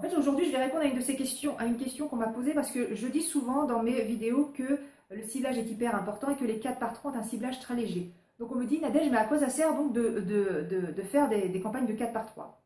En fait, aujourd'hui, je vais répondre à une de ces questions, à une question qu'on m'a posée parce que je dis souvent dans mes vidéos que le ciblage est hyper important et que les 4 par 3 ont un ciblage très léger. Donc on me dit, Nadège, mais à quoi ça sert donc de faire des campagnes de 4 par 3?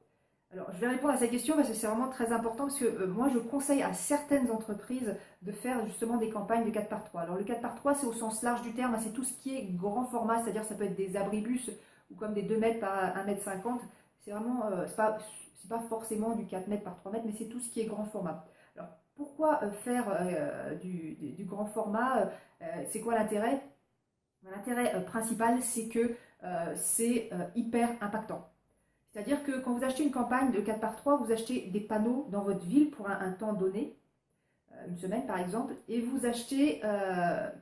Alors, je vais répondre à cette question parce que c'est vraiment très important parce que moi, je conseille à certaines entreprises de faire justement des campagnes de 4 par 3. Alors, le 4 par 3, c'est au sens large du terme, c'est tout ce qui est grand format, c'est-à-dire ça peut être des abribus ou comme des 2 mètres par 1,50 m. C'est vraiment, c'est pas forcément du 4 mètres par 3 mètres, mais c'est tout ce qui est grand format. Alors, pourquoi faire du grand format? C'est quoi l'intérêt? L'intérêt principal, c'est que c'est hyper impactant. C'est-à-dire que quand vous achetez une campagne de 4 par 3, vous achetez des panneaux dans votre ville pour un temps donné, une semaine par exemple, et vous achetez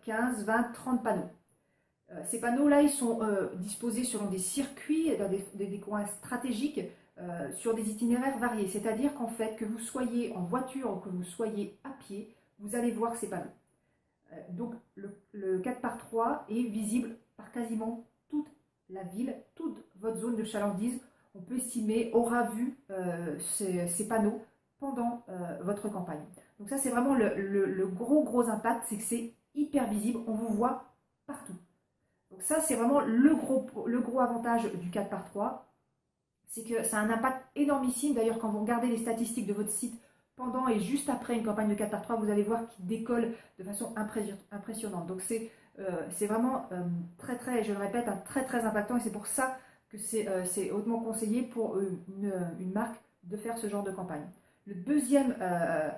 15, 20, 30 panneaux. Ces panneaux-là, ils sont disposés selon des circuits, dans des coins stratégiques, sur des itinéraires variés. C'est-à-dire qu'en fait, que vous soyez en voiture ou que vous soyez à pied, vous allez voir ces panneaux. Donc le 4 par 3 est visible par quasiment toute la ville, toute votre zone de chalandise. On peut estimer, aura vu ces panneaux pendant votre campagne. Donc ça, c'est vraiment le gros impact, c'est que c'est hyper visible, on vous voit partout. Donc ça, c'est vraiment le gros avantage du 4 par 3, c'est que ça a un impact énormissime. D'ailleurs, quand vous regardez les statistiques de votre site pendant et juste après une campagne de 4 par 3, vous allez voir qu'il décolle de façon impressionnante. Donc c'est vraiment très, je le répète, très impactant et c'est pour ça que c'est hautement conseillé pour une marque de faire ce genre de campagne. Le deuxième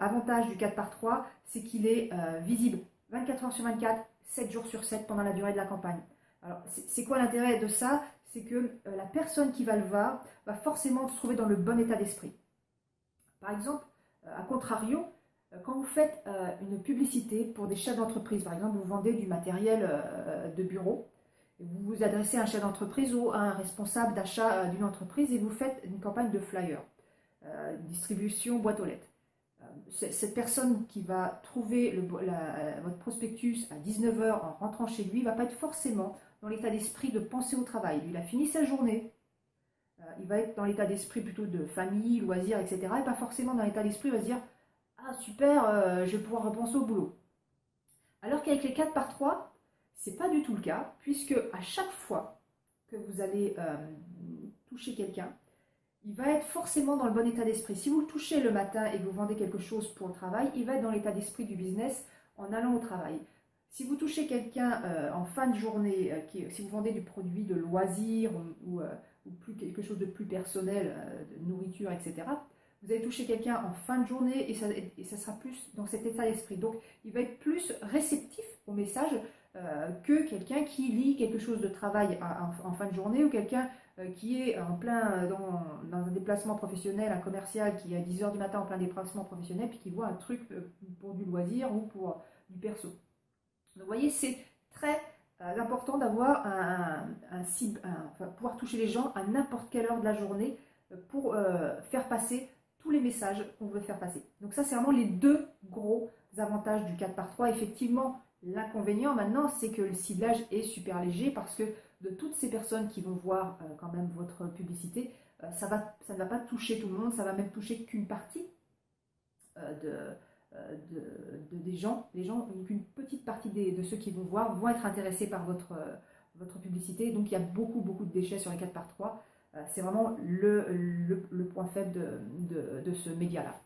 avantage du 4 par 3, c'est qu'il est visible 24 heures sur 24, 7 jours sur 7 pendant la durée de la campagne. Alors, c'est quoi l'intérêt de ça? C'est que la personne qui va le voir va forcément se trouver dans le bon état d'esprit. Par exemple, à contrario, quand vous faites une publicité pour des chefs d'entreprise, par exemple, vous vendez du matériel de bureau, vous vous adressez à un chef d'entreprise ou à un responsable d'achat d'une entreprise et vous faites une campagne de flyer, distribution boîte aux lettres. Cette personne qui va trouver votre prospectus à 19 h en rentrant chez lui ne va pas être forcément dans l'état d'esprit de penser au travail. Lui, il a fini sa journée, il va être dans l'état d'esprit plutôt de famille, loisirs, etc. Et pas forcément dans l'état d'esprit, il va se dire « Ah super, je vais pouvoir repenser au boulot ». Alors qu'avec les 4 par 3, c'est pas du tout le cas, puisque à chaque fois que vous allez toucher quelqu'un, il va être forcément dans le bon état d'esprit. Si vous le touchez le matin et que vous vendez quelque chose pour le travail, il va être dans l'état d'esprit du business en allant au travail. Si vous touchez quelqu'un en fin de journée, si vous vendez du produit de loisir ou quelque chose de plus personnel, de nourriture, etc., vous allez toucher quelqu'un en fin de journée et ça sera plus dans cet état d'esprit. Donc, il va être plus réceptif au message que quelqu'un qui lit quelque chose de travail en fin de journée ou quelqu'un qui est en plein dans un déplacement professionnel, un commercial qui est à 10 h du matin en plein déplacement professionnel puis qui voit un truc pour du loisir ou pour du perso. Donc, vous voyez, c'est très important d'avoir pouvoir toucher les gens à n'importe quelle heure de la journée pour faire passer tous les messages qu'on veut faire passer. Donc ça, c'est vraiment les deux gros avantages du 4 par 3. Effectivement, l'inconvénient maintenant, c'est que le ciblage est super léger parce que de toutes ces personnes qui vont voir quand même votre publicité, ça ne va pas toucher tout le monde, ça va même toucher qu'une partie des gens. Les gens, une petite partie de ceux qui vont voir vont être intéressés par votre publicité. Donc il y a beaucoup de déchets sur les 4 par 3. C'est vraiment le point faible de ce média-là.